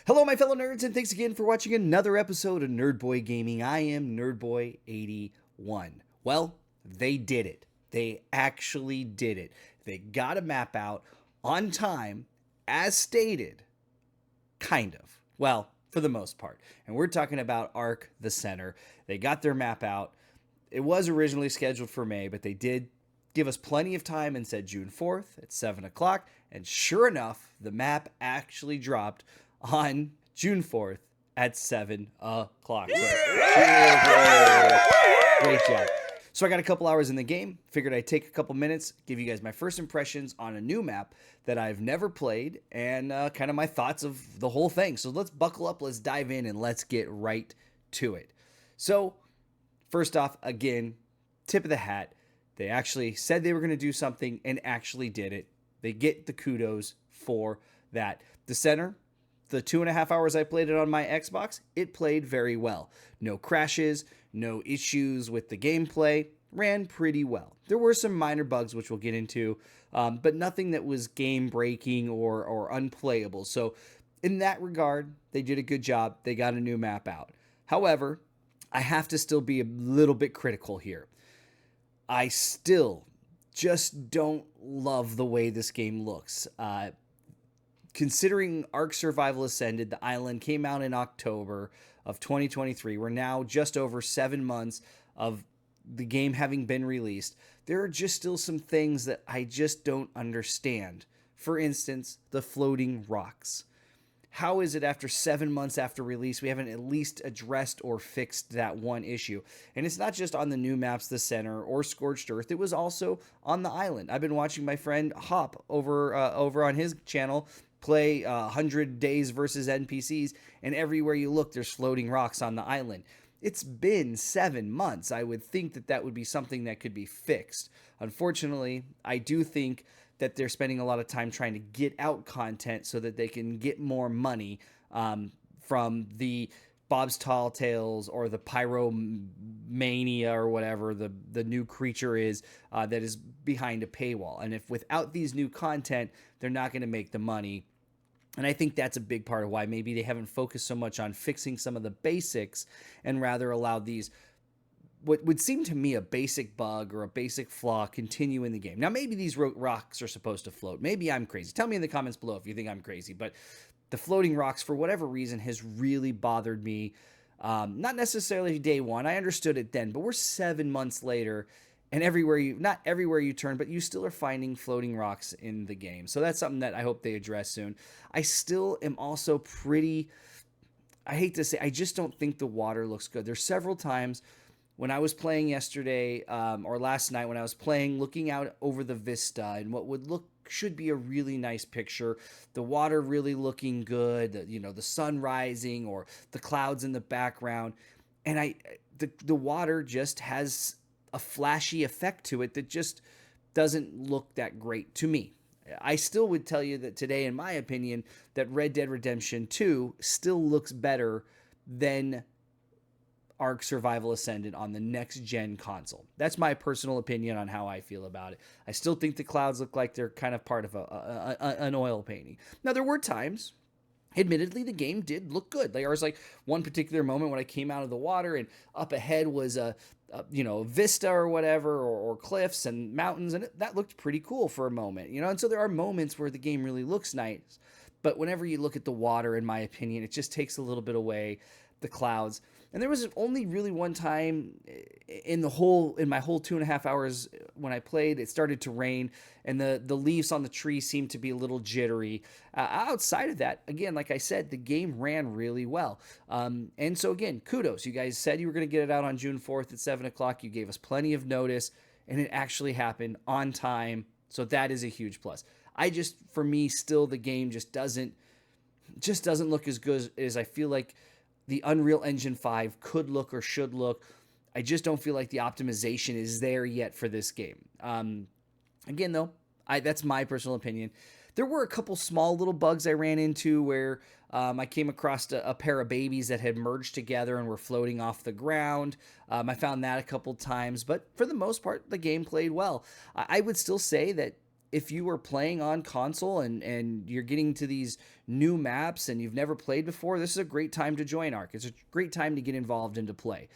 Hello, my fellow nerds, and thanks again for watching another episode of Nerd Boy Gaming. I am Nerdboy81. Well, they did it. They actually did it. They got a map out on time, as stated, kind of. Well, for the most part. And we're talking about Ark the Center. They got their map out. It was originally scheduled for May, but they did give us plenty of time and said June 4th at 7 o'clock. And sure enough, the map actually dropped on June 4th at 7 o'clock. So, great job. So I got a couple hours in the game. Figured I'd take a couple minutes, give you guys my first impressions on a new map that I've never played, and kind of my thoughts of the whole thing. So let's buckle up, let's dive in, and let's get right to it. So first off, again, tip of the hat. They actually said they were going to do something and actually did it. They get the kudos for that. The center, the 2.5 hours I played it on my Xbox, it played very well. No crashes, no issues with the gameplay, ran pretty well. There were some minor bugs, which we'll get into, but nothing that was game-breaking or unplayable. So in that regard, they did a good job. They got a new map out. However, I have to still be a little bit critical here. I still just don't love the way this game looks. Considering Ark Survival Ascended, the island came out in October of 2023. We're now just over 7 months of the game having been released. There are just still some things that I just don't understand. For instance, the floating rocks. How is it after 7 months after release, we haven't at least addressed or fixed that one issue? And it's not just on the new maps, the center, or Scorched Earth. It was also on the island. I've been watching my friend Hop over on his channel play 100 Days versus NPCs, and everywhere you look, there's floating rocks on the island. It's been 7 months. I would think that that would be something that could be fixed. Unfortunately, I do think that they're spending a lot of time trying to get out content so that they can get more money from the Bob's Tall Tales or the Pyromania or whatever the new creature is that is behind a paywall. And if without these new content, they're not going to make the money. And I think that's a big part of why maybe they haven't focused so much on fixing some of the basics and rather allowed these, what would seem to me a basic bug or a basic flaw, continue in the game. Now, maybe these rocks are supposed to float. Maybe I'm crazy. Tell me in the comments below if you think I'm crazy. But the floating rocks, for whatever reason, has really bothered me. Not necessarily day one. I understood it then, but we're 7 months later, and not everywhere you turn, but you still are finding floating rocks in the game. So that's something that I hope they address soon. I still am also I hate to say, I just don't think the water looks good. There's several times when I was playing yesterday or last night when I was playing, looking out over the vista and what should be a really nice picture, the water really looking good, the sun rising or the clouds in the background, and the water just has a flashy effect to it that just doesn't look that great to me. I still would tell you that today, in my opinion, that Red Dead Redemption 2 still looks better than Ark Survival Ascended on the next gen console. That's my personal opinion on how I feel about it. I still think the clouds look like they're kind of part of an oil painting. Now, there were times, admittedly, the game did look good. There was like one particular moment when I came out of the water and up ahead was a vista or whatever, or cliffs and mountains, and that looked pretty cool for a moment, and so there are moments where the game really looks nice, but whenever you look at the water, in my opinion, it just takes a little bit away, the clouds. And there was only really one time in my whole 2.5 hours when I played, it started to rain and the leaves on the tree seemed to be a little jittery. Outside of that, again, like I said, the game ran really well. And so again, kudos. You guys said you were going to get it out on June 4th at 7 o'clock. You gave us plenty of notice and it actually happened on time. So that is a huge plus. For me, still the game just doesn't look as good as I feel like the Unreal Engine 5 could look or should look. I just don't feel like the optimization is there yet for this game. Again, though, that's my personal opinion. There were a couple small little bugs I ran into where I came across a pair of babies that had merged together and were floating off the ground. I found that a couple times, but for the most part, the game played well. I would still say that if you were playing on console and you're getting to these new maps and you've never played before, this is a great time to join Ark. It's a great time to get involved and to play.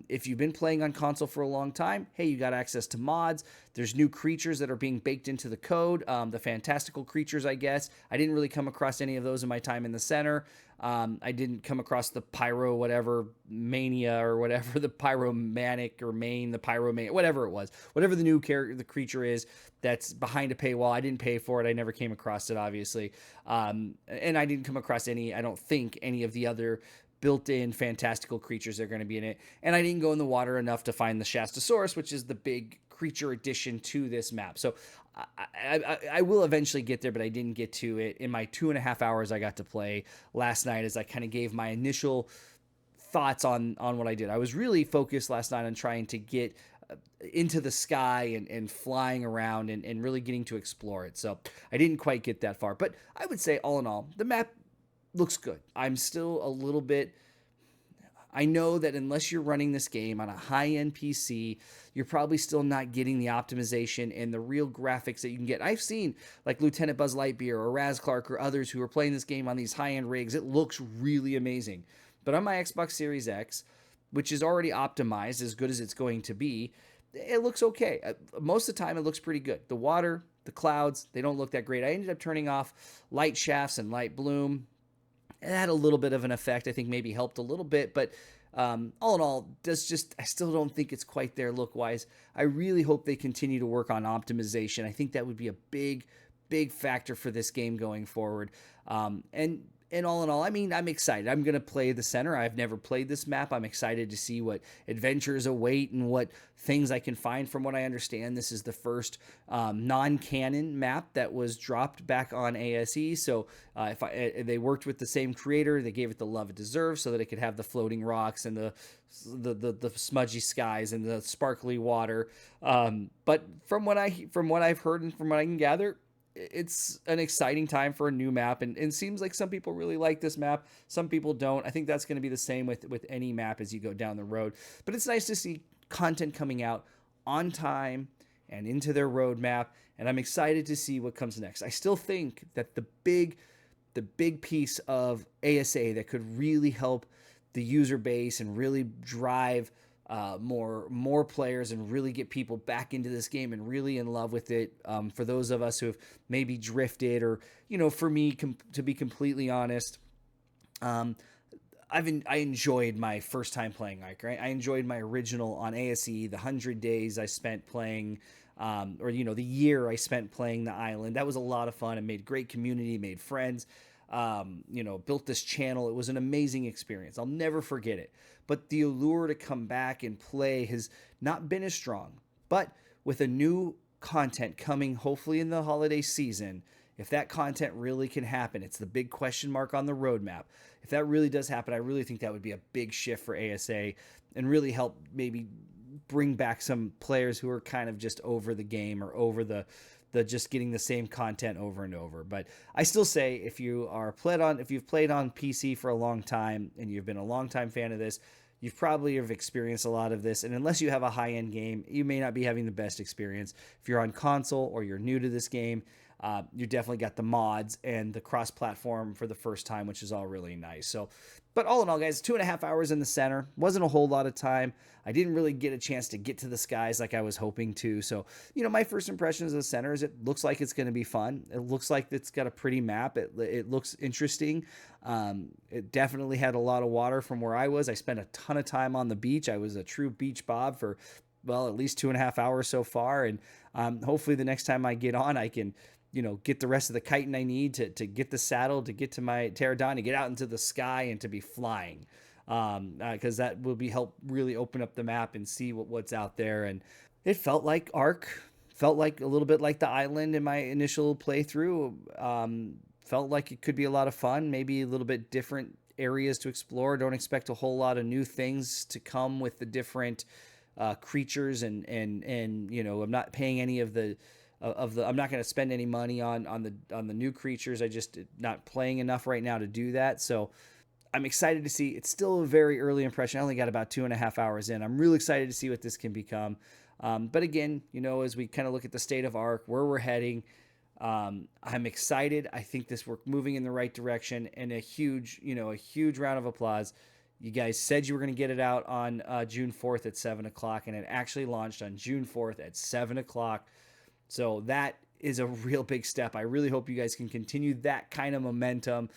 If you've been playing on console for a long time, hey, you got access to mods. There's new creatures that are being baked into the code, the fantastical creatures, I guess. I didn't really come across any of those in my time in the center. I didn't come across the pyro whatever mania or whatever, the pyromanic or main, the pyromania, whatever it was, whatever the new character, the creature is that's behind a paywall. I didn't pay for it. I never came across it, obviously. And I didn't come across I don't think any of the other built-in fantastical creatures that are going to be in it. And I didn't go in the water enough to find the Shastasaurus, which is the big creature addition to this map. So I will eventually get there, but I didn't get to it in my 2.5 hours I got to play last night as I kind of gave my initial thoughts on what I did. I was really focused last night on trying to get into the sky and flying around and really getting to explore it. So I didn't quite get that far, but I would say all in all, the map looks good. I'm still a little bit... I know that unless you're running this game on a high-end PC, you're probably still not getting the optimization and the real graphics that you can get. I've seen like Lieutenant Buzz Lightyear or Raz Clark or others who are playing this game on these high-end rigs. It looks really amazing. But on my Xbox Series X, which is already optimized as good as it's going to be, it looks okay. Most of the time, it looks pretty good. The water, the clouds, they don't look that great. I ended up turning off light shafts and light bloom. It had a little bit of an effect. I think maybe helped a little bit, but all in all, I still don't think it's quite there look-wise. I really hope they continue to work on optimization. I think that would be a big, big factor for this game going forward. And all in all, I mean, I'm excited. I'm going to play the center. I've never played this map. I'm excited to see what adventures await and what things I can find. From what I understand, this is the first non-canon map that was dropped back on ASE. So they worked with the same creator. They gave it the love it deserves so that it could have the floating rocks and the smudgy skies and the sparkly water. But from what I've heard and from what I can gather, it's an exciting time for a new map, and it seems like some people really like this map. Some people don't. I think that's going to be the same with any map as you go down the road. But it's nice to see content coming out on time and into their roadmap, and I'm excited to see what comes next. I still think that the big piece of ASA that could really help the user base and really drive more players and really get people back into this game and really in love with it. For those of us who have maybe drifted, or for me, to be completely honest, I enjoyed my first time playing Ark. Right? I enjoyed my original on ASE, the 100 days I spent playing, or the year I spent playing the island. That was a lot of fun. It made great community, made friends. Built this channel. It was an amazing experience. I'll never forget it. But the allure to come back and play has not been as strong. But with a new content coming, hopefully in the holiday season, if that content really can happen, it's the big question mark on the roadmap. If that really does happen, I really think that would be a big shift for ASA and really help maybe bring back some players who are kind of just over the game or over the just getting the same content over and over. But I still say if you've played on PC for a long time and you've been a long time fan of this, you've probably have experienced a lot of this. And unless you have a high-end game, you may not be having the best experience. If you're on console or you're new to this game, you definitely got the mods and the cross-platform for the first time, which is all really nice. So, but all in all, guys, 2.5 hours in the center. Wasn't a whole lot of time. I didn't really get a chance to get to the skies like I was hoping to. So, my first impressions of the center is it looks like it's going to be fun. It looks like it's got a pretty map. It looks interesting. It definitely had a lot of water from where I was. I spent a ton of time on the beach. I was a true beach bob for, at least 2.5 hours so far. And hopefully the next time I get on, I can get the rest of the chitin I need to get the saddle, to get to my pterodon, to get out into the sky and to be flying. Because that will help really open up the map and see what's out there. And it felt like Ark, felt like a little bit like the island in my initial playthrough. Felt like it could be a lot of fun, maybe a little bit different areas to explore. Don't expect a whole lot of new things to come with the different creatures and I'm not paying any of the I'm not going to spend any money on the new creatures. I just not playing enough right now to do that. So I'm excited to see. It's still a very early impression. I only got about 2.5 hours in. I'm really excited to see what this can become. But again, as we kind of look at the state of Ark, where we're heading, I'm excited. I think we're moving in the right direction, and a huge, a huge round of applause. You guys said you were going to get it out on June 4th at 7 o'clock, and it actually launched on June 4th at 7 o'clock. So that is a real big step. I really hope you guys can continue that kind of momentum.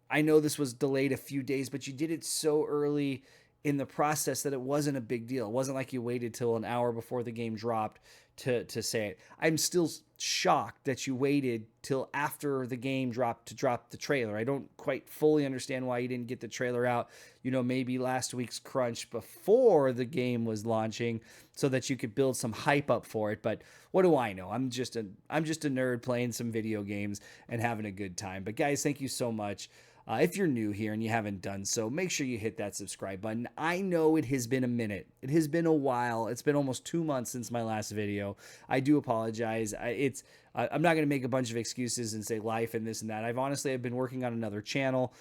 I know this was delayed a few days, but you did it so early in the process that it wasn't a big deal. It wasn't like you waited till an hour before the game dropped to say it. I'm still shocked that you waited till after the game dropped to drop the trailer. I don't quite fully understand why you didn't get the trailer out, maybe last week's crunch before the game was launching so that you could build some hype up for it. But what do I know? I'm just a nerd playing some video games and having a good time. But guys, thank you so much. If you're new here and you haven't done so, make sure you hit that subscribe button. I know it has been a minute. It has been a while. It's been almost 2 months since my last video. I do apologize. I'm not going to make a bunch of excuses and say life and this and that. I've been working on another channel,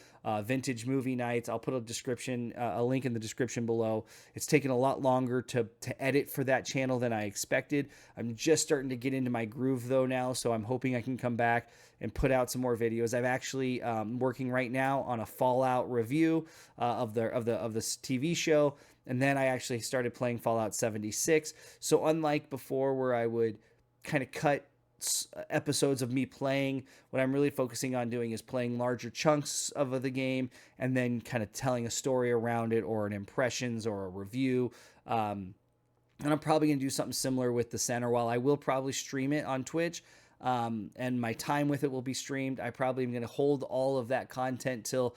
Vintage Movie Nights. I'll put a link in the description below. It's taken a lot longer to edit for that channel than I expected. I'm just starting to get into my groove though now, so I'm hoping I can come back and put out some more videos. I'm actually working right now on a Fallout review of the TV show, and then I actually started playing Fallout 76. So unlike before, where I would kind of cut episodes of me playing, what I'm really focusing on doing is playing larger chunks of the game and then kind of telling a story around it, or an impressions or a review. And I'm probably going to do something similar with The Center. While I will probably stream it on Twitch, and my time with it will be streamed, I probably am going to hold all of that content till,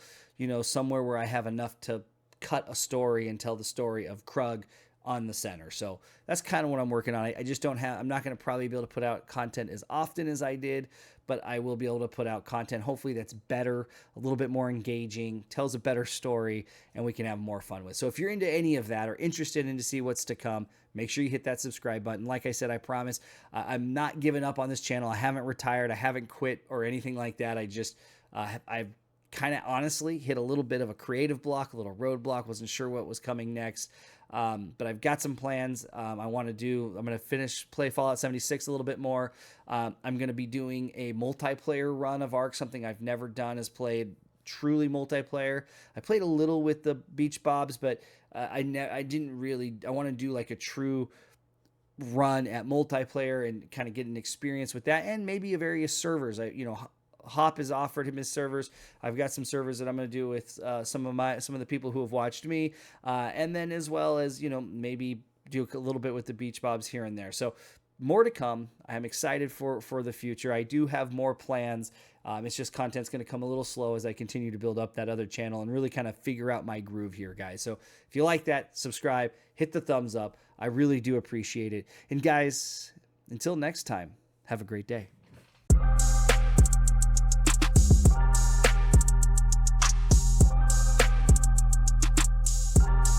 somewhere where I have enough to cut a story and tell the story of Krug on The Center. So that's kind of what I'm working on. I just don't have, I'm not going to probably be able to put out content as often as I did, but I will be able to put out content, hopefully that's better, a little bit more engaging, tells a better story, and we can have more fun with. So if you're into any of that or interested in to see what's to come, make sure you hit that subscribe button. Like I said, I promise I'm not giving up on this channel. I haven't retired. I haven't quit or anything like that. I've kind of honestly hit a little bit of a creative block, a little roadblock. Wasn't sure what was coming next. But I've got some plans. I'm going to play Fallout 76 a little bit more. I'm going to be doing a multiplayer run of ARK. Something I've never done is played truly multiplayer. I played a little with the Beach Bobs, but I didn't really. I want to do like a true run at multiplayer and kind of get an experience with that, and maybe various servers. Hop has offered him his servers. I've got some servers that I'm going to do with some of the people who have watched me, and then as well as maybe do a little bit with the Beach Bobs here and there. So more to come. I'm excited for the future. I do have more plans. It's just content's going to come a little slow as I continue to build up that other channel and really kind of figure out my groove here, guys. So if you like that, subscribe, hit the thumbs up. I really do appreciate it. And guys, until next time, have a great day.